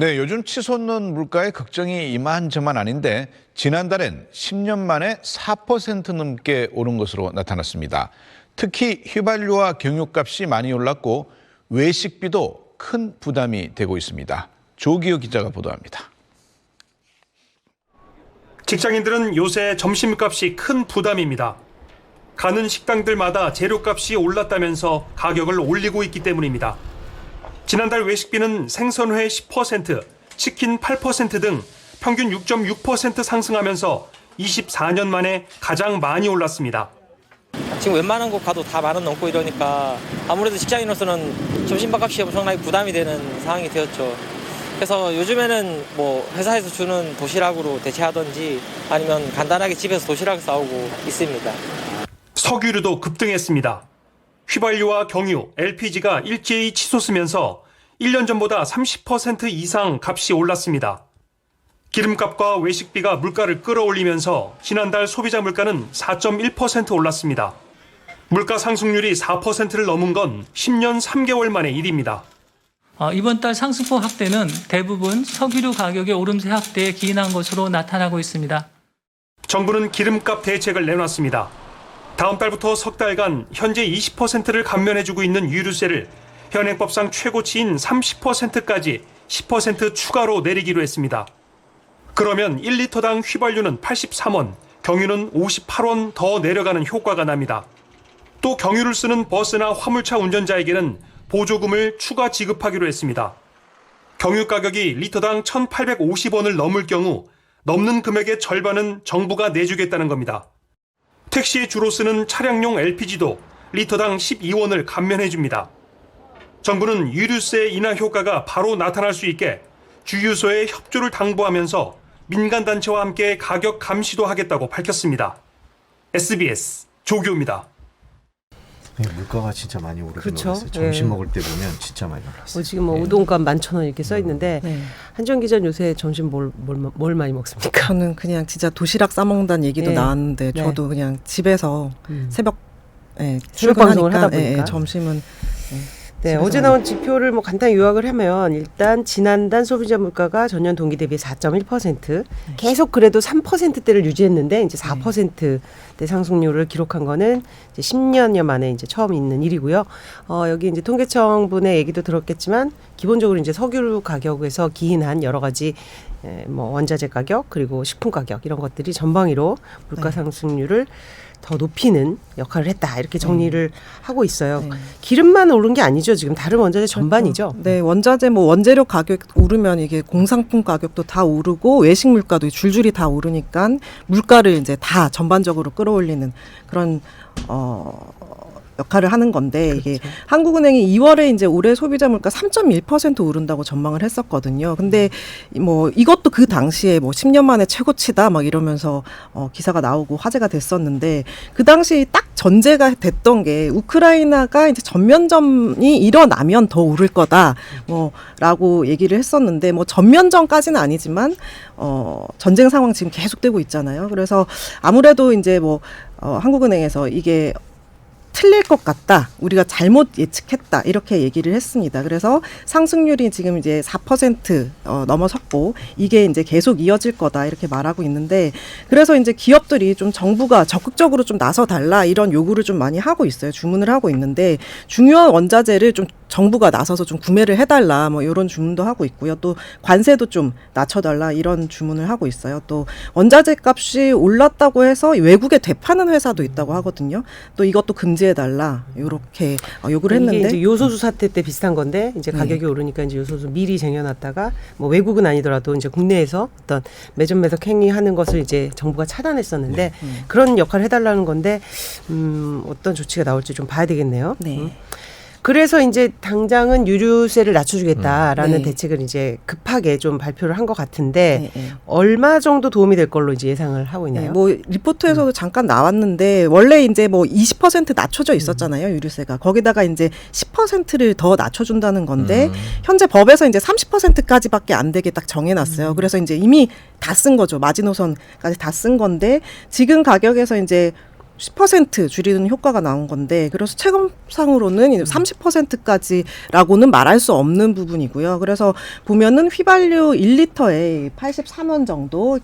네, 요즘 치솟는 물가에 걱정이 이만저만 아닌데 지난달엔 10년 만에 4% 넘게 오른 것으로 나타났습니다. 특히 휘발유와 경유값이 많이 올랐고 외식비도 큰 부담이 되고 있습니다. 조기호 기자가 보도합니다. 직장인들은 요새 점심값이 큰 부담입니다. 가는 식당들마다 재료값이 올랐다면서 가격을 올리고 있기 때문입니다. 지난달 외식비는 생선회 10%, 치킨 8% 등 평균 6.6% 상승하면서 24년 만에 가장 많이 올랐습니다. 지금 웬만한 곳 가도 다 10,000원 넘고 이러니까 아무래도 직장인으로서는 점심밥값이 엄청나게 부담이 되는 상황이 되었죠. 그래서 요즘에는 뭐 회사에서 주는 도시락으로 대체하든지 아니면 간단하게 집에서 도시락을 싸오고 있습니다. 석유류도 급등했습니다. 휘발유와 경유, LPG가 일제히 치솟으면서 1년 전보다 30% 이상 값이 올랐습니다. 기름값과 외식비가 물가를 끌어올리면서 지난달 소비자 물가는 4.1% 올랐습니다. 물가 상승률이 4%를 넘은 건 10년 3개월 만의 일입니다. 이번 달 상승폭 확대는 대부분 석유류 가격의 오름세 확대에 기인한 것으로 나타나고 있습니다. 정부는 기름값 대책을 내놨습니다. 다음 달부터 석 달간 현재 20%를 감면해주고 있는 유류세를 현행법상 최고치인 30%까지 10% 추가로 내리기로 했습니다. 그러면 1리터당 휘발유는 83원, 경유는 58원 더 내려가는 효과가 납니다. 또 경유를 쓰는 버스나 화물차 운전자에게는 보조금을 추가 지급하기로 했습니다. 경유 가격이 리터당 1,850원을 넘을 경우 넘는 금액의 절반은 정부가 내주겠다는 겁니다. 택시에 주로 쓰는 차량용 LPG도 리터당 12원을 감면해줍니다. 정부는 유류세 인하 효과가 바로 나타날 수 있게 주유소의 협조를 당부하면서 민간단체와 함께 가격 감시도 하겠다고 밝혔습니다. SBS 조규호입니다. 물가가 진짜 많이 오르긴 그렇죠. 올랐어요. 점심 먹을 때 보면 진짜 많이 올랐어요. 지금 뭐 우동값 11,000원 이렇게 써 있는데 한정 기자는 요새 점심 뭘 많이 먹습니까? 저는 그냥 진짜 도시락 싸 먹는다는 얘기도 나왔는데 저도 그냥 집에서 새벽 방송을 하다 보니까 점심은 네, 어제 나온 지표를 뭐 간단히 요약을 하면 일단 지난달 소비자 물가가 전년 동기 대비 4.1% 계속 그래도 3%대를 유지했는데 이제 4%대 상승률을 기록한 거는 이제 10년여 만에 이제 처음 있는 일이고요. 여기 이제 통계청 분의 얘기도 들었겠지만 기본적으로 이제 석유 가격에서 기인한 여러 가지 뭐 원자재 가격 그리고 식품 가격 이런 것들이 전방위로 물가 상승률을 더 높이는 역할을 했다 이렇게 정리를 하고 있어요. 기름만 오른 게 아니죠. 지금 다른 원자재 전반이죠. 네, 원자재 뭐 원재료 가격 오르면 이게 공산품 가격도 다 오르고 외식 물가도 줄줄이 다 오르니까 물가를 이제 다 전반적으로 끌어올리는 그런 역할을 하는 건데 이게 한국은행이 2월에 이제 올해 소비자 물가 3.1% 오른다고 전망을 했었거든요. 근데 뭐 이것도 그 당시에 뭐 10년 만에 최고치다 막 이러면서 기사가 나오고 화제가 됐었는데 그 당시 딱 전제가 됐던 게 우크라이나가 이제 전면전이 일어나면 더 오를 거다 뭐라고 얘기를 했었는데 뭐 전면전까지는 아니지만 전쟁 상황 지금 계속되고 있잖아요. 그래서 아무래도 이제 뭐 한국은행에서 이게 틀릴 것 같다. 우리가 잘못 예측했다. 이렇게 얘기를 했습니다. 그래서 상승률이 지금 이제 4% 넘어섰고 이게 이제 계속 이어질 거다. 이렇게 말하고 있는데 그래서 이제 기업들이 좀 정부가 적극적으로 좀 나서 달라 이런 요구를 좀 많이 하고 있어요. 주문을 하고 있는데 중요한 원자재를 좀 정부가 나서서 좀 구매를 해달라 뭐 이런 주문도 하고 있고요. 또 관세도 좀 낮춰달라 이런 주문을 하고 있어요. 또 원자재 값이 올랐다고 해서 외국에 되파는 회사도 있다고 하거든요. 또 이것도 금지해달라 이렇게 요구를 했는데 이게 이제 요소수 사태 때 비슷한 건데 이제 가격이 오르니까 이제 요소수 미리 쟁여놨다가 뭐 외국은 아니더라도 이제 국내에서 어떤 매점 매석 행위하는 것을 이제 정부가 차단했었는데 그런 역할을 해달라는 건데 어떤 조치가 나올지 좀 봐야 되겠네요. 네. 그래서 이제 당장은 유류세를 낮춰주겠다라는 네. 대책을 이제 급하게 좀 발표를 한 것 같은데 얼마 정도 도움이 될 걸로 이제 예상을 하고 있나요? 네, 뭐 리포트에서도 잠깐 나왔는데 원래 이제 뭐 20% 낮춰져 있었잖아요 유류세가 거기다가 이제 10%를 더 낮춰준다는 건데 현재 법에서 이제 30%까지밖에 안 되게 딱 정해놨어요. 그래서 이제 이미 다 쓴 거죠 마지노선까지 다 쓴 건데 지금 가격에서 이제 10% 줄이는 효과가 나온 건데 그래서 체감상으로는 30%까지라고는 말할 수 없는 부분이고요. 그래서 보면은 휘발유 1리터에 83원 정도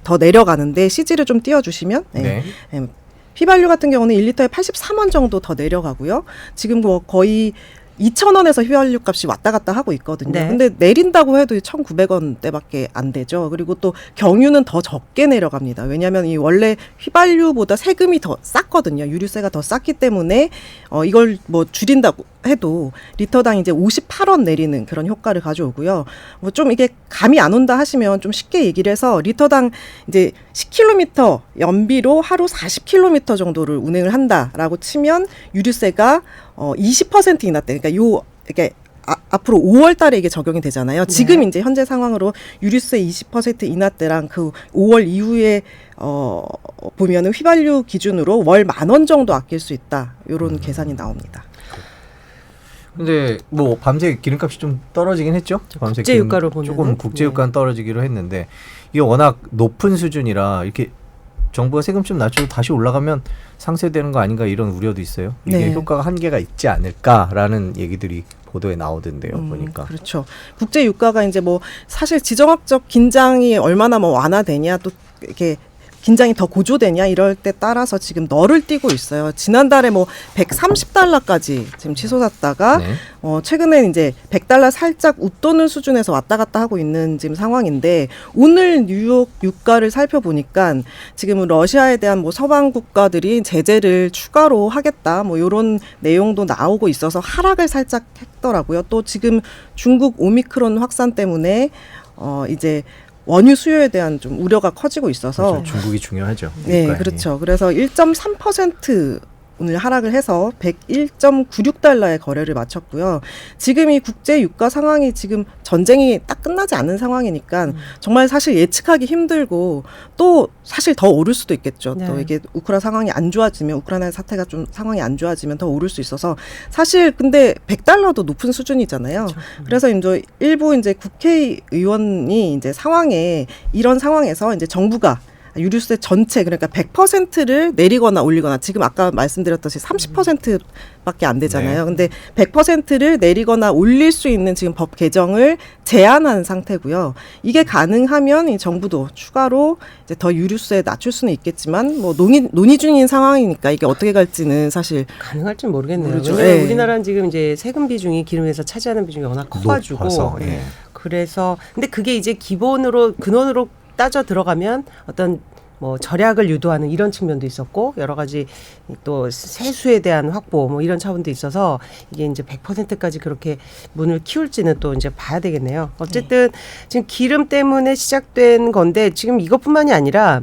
더 내려가는데 CG를 좀 띄워주시면 네. 휘발유 같은 경우는 1리터에 83원 정도 더 내려가고요. 지금 뭐 거의 2,000원에서 휘발유 값이 왔다 갔다 하고 있거든요. 네. 근데 내린다고 해도 1,900원대밖에 안 되죠. 그리고 또 경유는 더 적게 내려갑니다. 왜냐하면 이 원래 휘발유보다 세금이 더 쌌거든요. 유류세가 더 쌌기 때문에 이걸 뭐 줄인다고 해도 리터당 이제 58원 내리는 그런 효과를 가져오고요. 뭐 좀 이게 감이 안 온다 하시면 좀 쉽게 얘기를 해서 리터당 이제 10km 연비로 하루 40km 정도를 운행을 한다라고 치면 유류세가 20% 인하대. 그러니까 이게 앞으로 5월 달에 이게 적용이 되잖아요. 지금 이제 현재 상황으로 유류세 20% 인하대랑 그 5월 이후에 보면은 휘발유 기준으로 월 10,000원 정도 아낄 수 있다. 요런 계산이 나옵니다. 근데 뭐 밤새 기름값이 좀 떨어지긴 했죠. 밤새 국제유가로 보면은 조금 국제유가는 떨어지기로 했는데 이게 워낙 높은 수준이라 이렇게 정부가 세금 좀 낮춰도 다시 올라가면 상쇄되는 거 아닌가 이런 우려도 있어요. 이게 네. 효과가 한계가 있지 않을까라는 얘기들이 보도에 나오던데요. 보니까. 그렇죠. 국제 유가가 이제 뭐 사실 지정학적 긴장이 얼마나 뭐 완화되냐 또 이렇게 긴장이 더 고조되냐 이럴 때 따라서 지금 널을 띄고 있어요. 지난달에 뭐 130달러까지 지금 치솟았다가 네. 최근에 이제 100달러 살짝 웃도는 수준에서 왔다 갔다 하고 있는 지금 상황인데 오늘 뉴욕 유가를 살펴보니까 지금 러시아에 대한 뭐 서방 국가들이 제재를 추가로 하겠다 뭐 이런 내용도 나오고 있어서 하락을 살짝 했더라고요. 또 지금 중국 오미크론 확산 때문에 이제 원유 수요에 대한 좀 우려가 커지고 있어서 그렇죠. 중국이 중요하죠. 네, 유가에. 그렇죠. 그래서 1.3% 오늘 하락을 해서 101.96달러의 거래를 마쳤고요. 지금 이 국제 유가 상황이 지금 전쟁이 딱 끝나지 않은 상황이니까 정말 사실 예측하기 힘들고 또 사실 더 오를 수도 있겠죠. 네. 또 이게 우크라 상황이 안 좋아지면 우크라이나 사태가 좀 상황이 안 좋아지면 더 오를 수 있어서 사실 근데 100달러도 높은 수준이잖아요. 그래서 이제 일부 이제 국회의원이 이제 이런 상황에서 이제 정부가 유류세 전체 그러니까 100%를 내리거나 올리거나 지금 아까 말씀드렸듯이 30%밖에 안 되잖아요. 근데 100%를 내리거나 올릴 수 있는 지금 법 개정을 제한한 상태고요. 이게 가능하면 이 정부도 추가로 이제 더 유류세 낮출 수는 있겠지만 뭐 논의 중인 상황이니까 이게 어떻게 갈지는 사실 가능할지 모르겠네요. 모르죠. 왜냐하면 네. 우리나라는 지금 이제 세금 비중이 기름에서 차지하는 비중이 워낙 커가지고 높아서, 예. 그래서 근데 그게 이제 기본으로 근원으로 따져 들어가면 어떤 뭐 절약을 유도하는 이런 측면도 있었고 여러 가지 또 세수에 대한 확보 뭐 이런 차원도 있어서 이게 이제 100%까지 그렇게 문을 키울지는 또 이제 봐야 되겠네요. 어쨌든 지금 기름 때문에 시작된 건데 지금 이것뿐만이 아니라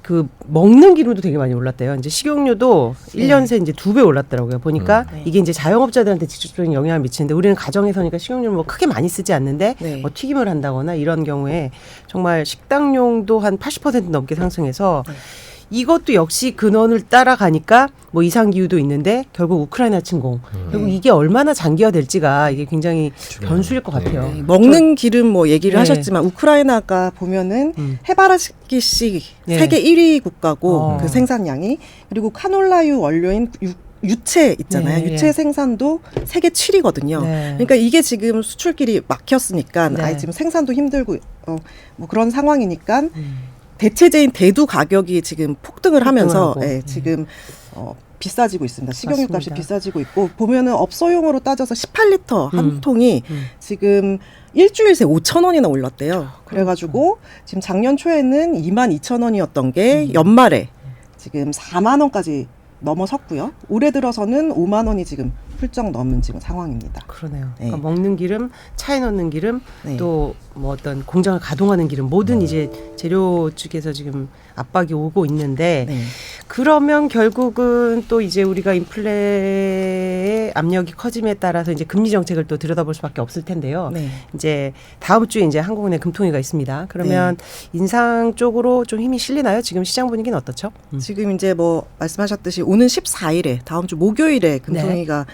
그 먹는 기름도 되게 많이 올랐대요. 이제 식용유도 1년 새 이제 2배 올랐더라고요. 보니까 이게 이제 자영업자들한테 직접적인 영향을 미치는데 우리는 가정에서니까 식용유를 뭐 크게 많이 쓰지 않는데 네. 뭐 튀김을 한다거나 이런 경우에 정말 식당용도 한 80% 넘게 상승해서 이것도 역시 근원을 따라가니까 뭐 이상기후도 있는데 결국 우크라이나 침공 결국 이게 얼마나 장기화될지가 이게 굉장히 변수일 것 같아요. 네, 먹는 기름 뭐 얘기를 네. 하셨지만 우크라이나가 보면은 해바라기 씨 네. 세계 1위 국가고 그 생산량이 그리고 카놀라유 원료인 유채 있잖아요. 네, 유채 네. 생산도 세계 7위거든요. 네. 그러니까 이게 지금 수출길이 막혔으니까 네. 아예 지금 생산도 힘들고 뭐 그런 상황이니까 대체제인 대두 가격이 지금 폭등을 하면서 하고. 지금 비싸지고 있습니다. 식용유 값이 맞습니다. 비싸지고 있고 보면은 업소용으로 따져서 18리터 한 통이 음. 지금 일주일 새 5,000원이나 올랐대요. 그래가지고 지금 작년 초에는 22,000원이었던 게 연말에 지금 4만 원까지 넘어섰고요. 올해 들어서는 5만 원이 지금 훌쩍 넘은 지금 상황입니다. 그러네요. 네. 그러니까 먹는 기름, 차에 넣는 기름, 네. 또 뭐 어떤 공장을 가동하는 기름 모든 이제 재료 측에서 지금 압박이 오고 있는데 네. 그러면 결국은 또 이제 우리가 인플레의 압력이 커짐에 따라서 이제 금리 정책을 또 들여다볼 수밖에 없을 텐데요. 네. 이제 다음 주에 이제 한국은행 금통위가 있습니다. 그러면 인상 쪽으로 좀 힘이 실리나요? 지금 시장 분위기는 어떻죠? 지금 이제 뭐 말씀하셨듯이 오는 14일에 다음 주 목요일에 금통위가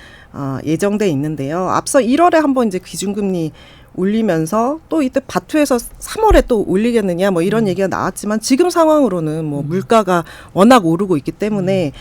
예정돼 있는데요. 앞서 1월에 한번 이제 기준금리 올리면서 또 이때 바투에서 3월에 또 올리겠느냐 뭐 이런 얘기가 나왔지만 지금 상황으로는 뭐 물가가 워낙 오르고 있기 때문에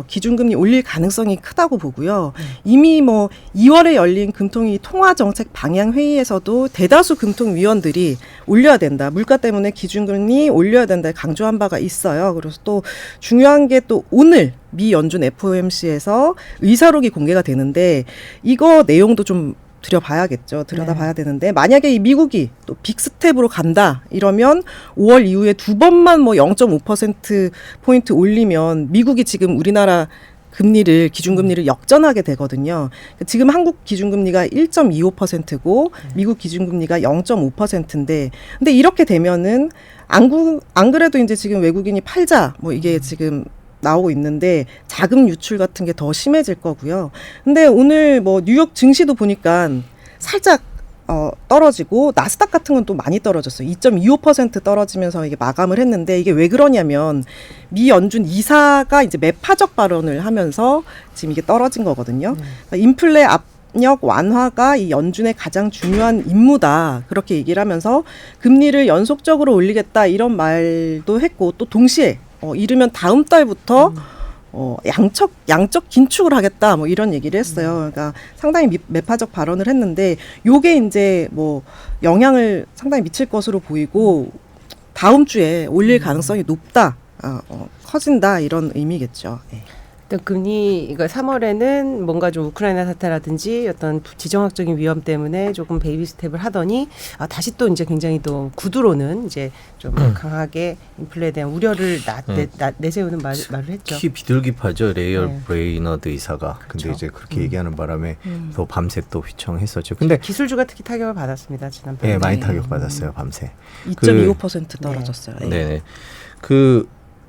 기준금리 올릴 가능성이 크다고 보고요. 이미 뭐 2월에 열린 금통위 통화정책 방향 회의에서도 대다수 금통위원들이 올려야 된다. 물가 때문에 기준금리 올려야 된다 강조한 바가 있어요. 그래서 또 중요한 게 또 오늘 미 연준 FOMC에서 의사록이 공개가 되는데 이거 내용도 좀 들여다봐야 되는데 만약에 이 미국이 또 빅스텝으로 간다 이러면 5월 이후에 두 번만 뭐 0.5% 포인트 올리면 미국이 지금 우리나라 기준금리를 역전하게 되거든요. 지금 한국 기준금리가 1.25%고 미국 기준금리가 0.5%인데 근데 이렇게 되면은 안 그래도 이제 지금 외국인이 팔자 뭐 이게 지금 나오고 있는데 자금 유출 같은 게 더 심해질 거고요. 근데 오늘 뭐 뉴욕 증시도 보니까 살짝 떨어지고 나스닥 같은 건 또 많이 떨어졌어요. 2.25% 떨어지면서 이게 마감을 했는데 이게 왜 그러냐면 미 연준 이사가 이제 매파적 발언을 하면서 지금 이게 떨어진 거거든요. 그러니까 인플레 압력 완화가 이 연준의 가장 중요한 임무다. 그렇게 얘기를 하면서 금리를 연속적으로 올리겠다 이런 말도 했고 또 동시에 이르면 다음 달부터 양적 긴축을 하겠다 뭐 이런 얘기를 했어요. 그러니까 상당히 매파적 발언을 했는데 요게 이제 뭐 영향을 상당히 미칠 것으로 보이고 다음 주에 올릴 가능성이 높다, 커진다 이런 의미겠죠. 네. 일단 금리 그러니까 3월에는 뭔가 좀 우크라이나 사태라든지 어떤 지정학적인 위험 때문에 조금 베이비 스텝을 하더니 다시 또 이제 굉장히 또 구두로는 이제 좀 강하게 인플레에 대한 우려를 내세우는 말을 했죠. 특히 비둘기파죠. 레이얼 네. 브레이너드 이사가. 근데 그렇죠. 이제 그렇게 얘기하는 바람에 또 밤새 또 휘청했었죠. 근데 기술주가 특히 타격을 받았습니다. 지난번에. 네, 많이 타격받았어요. 밤새. 2.25% 떨어졌어요. 네. 네네.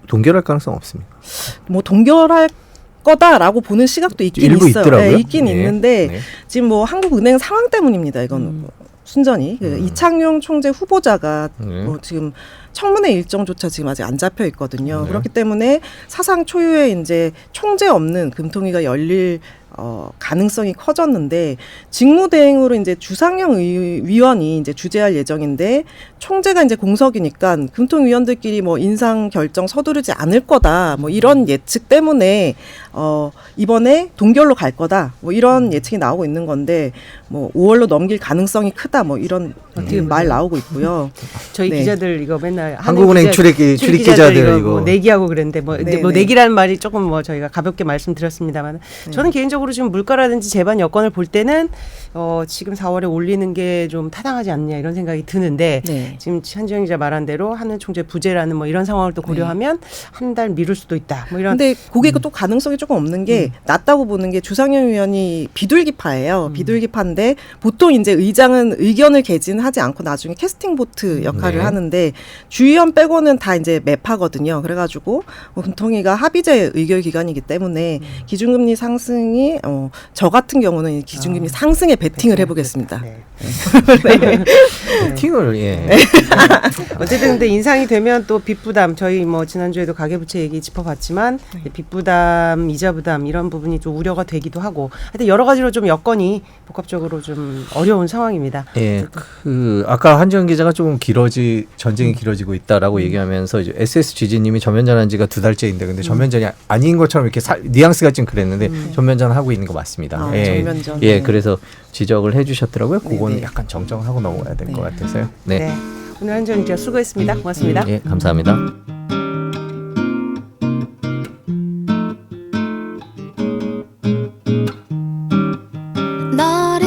동결할 가능성 없습니까? 뭐 동결할 거다라고 보는 시각도 있긴 일부 있어요. 있더라고요. 네, 있긴 네. 있는데 네. 지금 뭐 한국은행 상황 때문입니다. 이건 순전히 이창용 총재 후보자가 뭐 지금 청문회 일정조차 지금 아직 안 잡혀 있거든요. 네. 그렇기 때문에 사상 초유의 이제 총재 없는 금통위가 열릴 가능성이 커졌는데 직무대행으로 이제 주상영 위원이 이제 주재할 예정인데 총재가 이제 공석이니까 금통위원들끼리 뭐 인상 결정 서두르지 않을 거다 뭐 이런 예측 때문에 이번에 동결로 갈 거다 뭐 이런 예측이 나오고 있는 건데 뭐 5월로 넘길 가능성이 크다 뭐 이런 말 나오고 있고요. 저희 네. 기자들 이거 맨날 한국은행 출입 기자들 이거 뭐 내기하고 그랬는데 뭐, 네, 뭐 네. 내기라는 말이 조금 뭐 저희가 가볍게 말씀드렸습니다만 저는 개인적으로 지금 물가라든지 재반 여건을 볼 때는 지금 4월에 올리는 게 좀 타당하지 않냐 이런 생각이 드는데 네. 지금 한지영 기자 말한 대로 하는 총재 부재라는 뭐 이런 상황을 또 고려하면 한 달 미룰 수도 있다. 뭐 이런. 근데 그게 또 가능성이 조금 없는 게 낫다고 보는 게 주상현 위원이 비둘기파예요. 비둘기파인데 보통 이제 의장은 의견을 개진하지 않고 나중에 캐스팅 보트 역할을 네. 하는데 주의원 빼고는 다 이제 매파거든요. 그래가지고 금통위가 합의제 의결 기관이기 때문에 기준금리 상승이 저 같은 경우는 기준금리 상승에 베팅을 해보겠습니다. 네. 팅을 어쨌든 근데 인상이 되면 또 빚부담 저희 뭐 지난주에도 가계부채 얘기 짚어봤지만 빚부담, 이자 부담 이런 부분이 좀 우려가 되기도 하고 하여튼 여러 가지로 좀 여건이 복합적으로 좀 어려운 상황입니다. 예, 아까 한지영 기자가 조금 전쟁이 길어지고 있다라고 얘기하면서 이제 SSGG님이 전면전한 지가 2달째인데 근데 전면전이 아닌 것처럼 이렇게 뉘앙스가 좀 그랬는데 전면전 하고 있는 거 맞습니다. 전면전. 예, 그래서 지적을 해주셨더라고요. 그건 네네. 약간 정정하고 넘어가야 될 것 같아서요. 네. 네. 오늘 한지영 기자 수고했습니다. 고맙습니다. 예, 감사합니다. 너를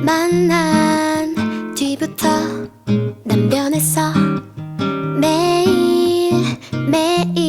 만난 뒤부터 난 변했어 매일 매일